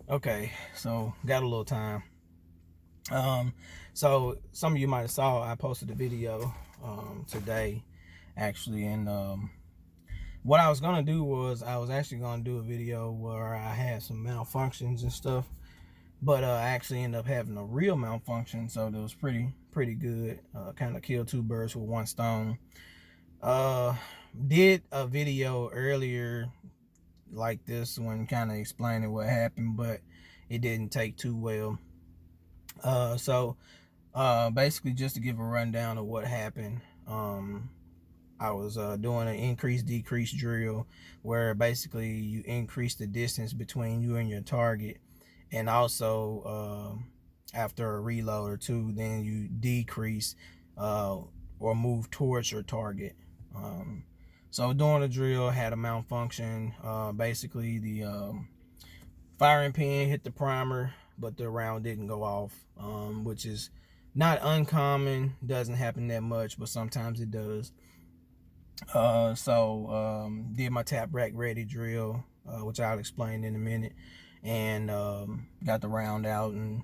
Okay, so got a little time. So some of you might have saw I posted a video today, actually, and what I was gonna do was I was actually gonna do a video where I had some malfunctions and stuff, but I actually ended up having a real malfunction, so that was pretty good. Kind of killed two birds with one stone. Did a video earlier like this one, kind of explaining what happened, but it didn't take too well. So basically, just to give a rundown of what happened, I was doing an increase-decrease drill where basically you increase the distance between you and your target, and also after a reload or two, then you decrease or move towards your target. So doing a drill had a malfunction. Basically, the firing pin hit the primer, but the round didn't go off, which is not uncommon. Doesn't happen that much, but sometimes it does. So did my tap rack ready drill, which I'll explain in a minute, and got the round out and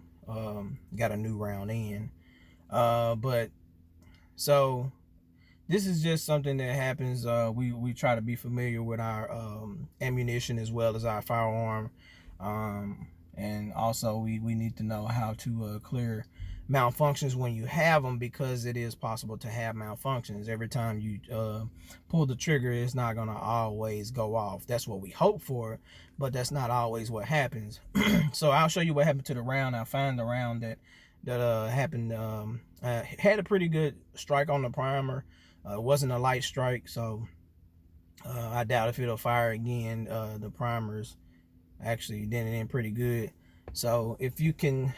got a new round in. But so this is just something that happens. We try to be familiar with our ammunition as well as our firearm. And also we need to know how to clear malfunctions when you have them, because it is possible to have malfunctions. Every time you pull the trigger, it's not going to always go off. That's what we hope for, but that's not always what happens. So I'll show you what happened to the round. I found the round that happened. Had a pretty good strike on the primer. It wasn't a light strike, so I doubt if it'll fire again. The primers actually did it in pretty good. So if you can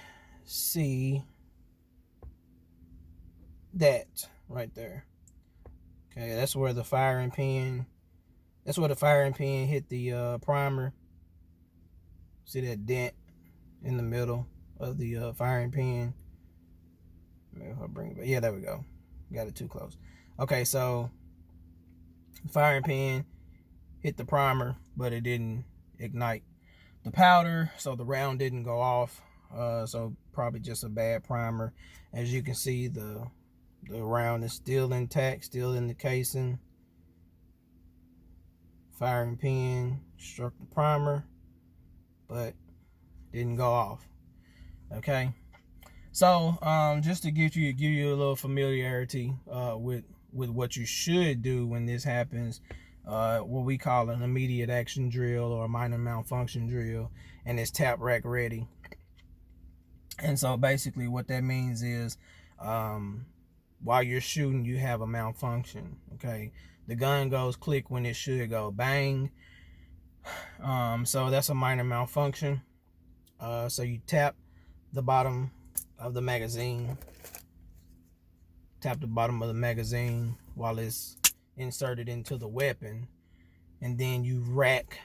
see that right there, okay, that's where the firing pin hit the primer. See that dent in the middle of the firing pin? Maybe if I bring it back. Yeah, there we go. Got it too close. Okay, so firing pin hit the primer, but it didn't ignite the powder, so the round didn't go off. So probably just a bad primer. As you can see, the round is still intact, still in the casing. Firing pin struck the primer, but didn't go off. Okay, so just to give you a little familiarity with what you should do when this happens, what we call an immediate action drill or a minor malfunction drill, and it's tap rack ready. And so basically what that means is while you're shooting, you have a malfunction. Okay, the gun goes click when it should go bang. So that's a minor malfunction. So you tap the bottom of the magazine, while it's inserted into the weapon, and then you rack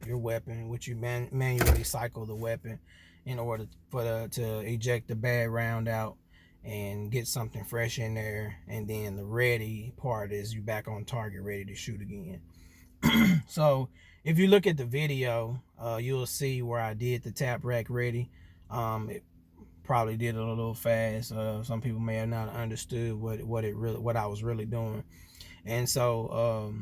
your weapon, which you manually cycle the weapon in order to eject the bad round out and get something fresh in there. And then the ready part is you back on target, ready to shoot again. So if you look at the video, you'll see where I did the tap rack ready. It probably did it a little fast. Some people may have not understood what I was really doing. And so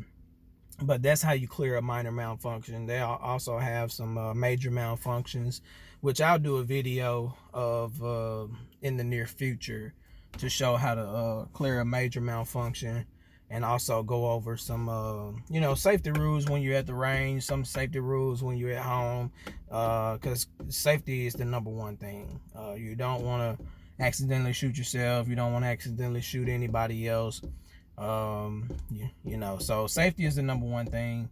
but that's how you clear a minor malfunction. They also have some major malfunctions, which I'll do a video of in the near future to show how to clear a major malfunction, and also go over some safety rules when you're at the range, some safety rules when you're at home, because safety is the number one thing. You don't want to accidentally shoot yourself. You don't want to accidentally shoot anybody else. So safety is the number one thing.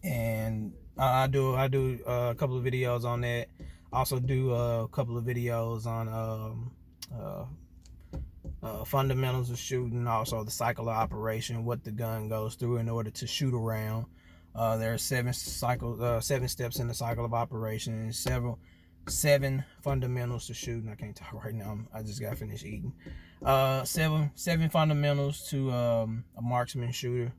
And I do a couple of videos on that. Also do a couple of videos on fundamentals of shooting, also the cycle of operation, what the gun goes through in order to shoot a round. There are 7 steps in the cycle of operation, and seven fundamentals to shooting. I can't talk right now. I just got finished eating. Seven fundamentals to a marksman shooter,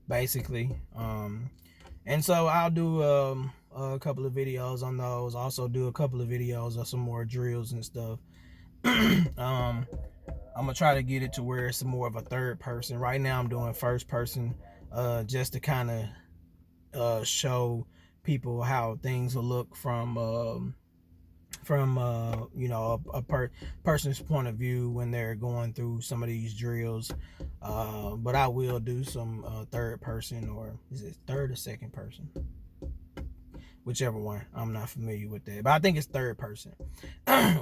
basically. And so I'll do a a couple of videos on those. Also do a couple of videos of some more drills and stuff. I'm gonna try to get it to where it's more of a third person. Right now I'm doing first person, just to kind of show people how things will look from you know, a person's point of view when they're going through some of these drills. But I will do some third person, or is it third or second person, whichever one. I'm not familiar with that, but I think it's third person.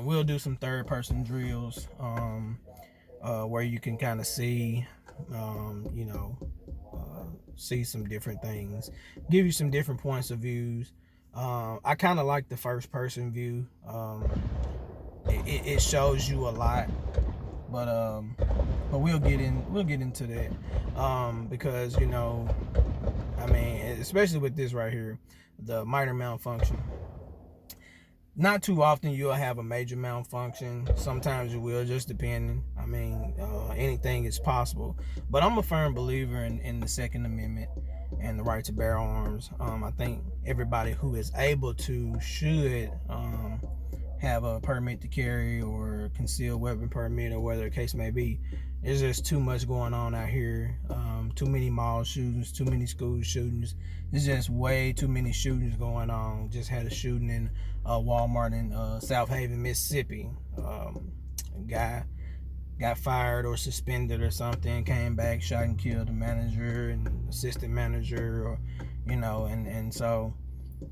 We'll do some third person drills, where you can kind of see, you know, see some different things, give you some different points of views. I kind of like the first person view. It shows you a lot, but we'll get into that, because, you know, I mean, especially with this right here, the minor malfunction. Not too often you'll have a major malfunction. Sometimes you will, just depending. I mean, anything is possible. But I'm a firm believer in the Second Amendment and the right to bear arms. I think everybody who is able to should have a permit to carry or concealed weapon permit, or whatever the case may be. There's just too much going on out here. Too many mall shootings, too many school shootings. There's just way too many shootings going on. Just had a shooting in Walmart in South Haven, Mississippi. A guy got fired or suspended or something, came back, shot and killed the manager and assistant manager, or, you know, and so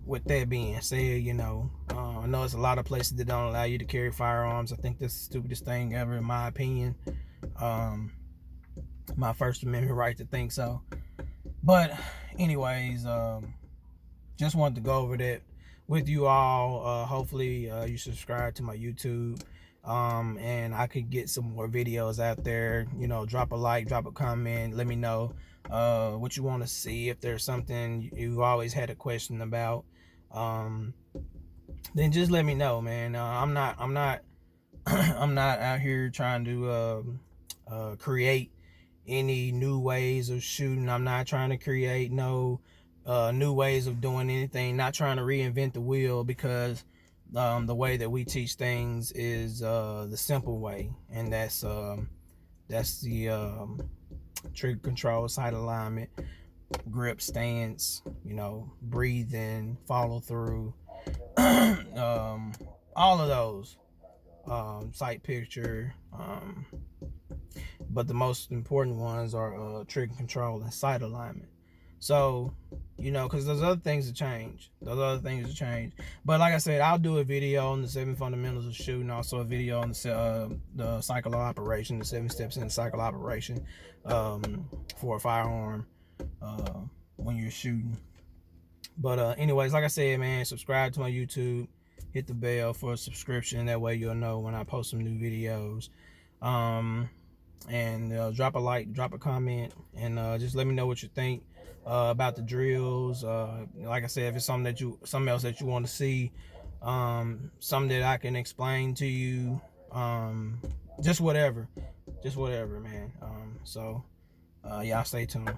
with that being said, you know, I know it's a lot of places that don't allow you to carry firearms. I think that's the stupidest thing ever, in my opinion. My First Amendment right to think so. But anyways, just wanted to go over that with you all. Hopefully you subscribe to my YouTube, and I could get some more videos out there. You know, drop a like, drop a comment, let me know what you want to see. If there's something you always had a question about, then just let me know, man. I'm not I'm not out here trying to create any new ways of shooting. I'm not trying to create no new ways of doing anything. Not trying to reinvent the wheel, because the way that we teach things is the simple way, and that's the trigger control, sight alignment, grip, stance, you know, breathing, follow through, all of those, sight picture, but the most important ones are trigger control and sight alignment. So, you know, because those other things have changed. But like I said, I'll do a video on the 7 fundamentals of shooting, also a video on the cycle of operation, the 7 steps in the cycle of operation, for a firearm when you're shooting. But anyways, like I said, man, subscribe to my YouTube, hit the bell for a subscription. That way you'll know when I post some new videos. And drop a like, drop a comment, and just let me know what you think about the drills. Like I said, if it's something else that you want to see, something that I can explain to you, just whatever, man. So y'all stay tuned.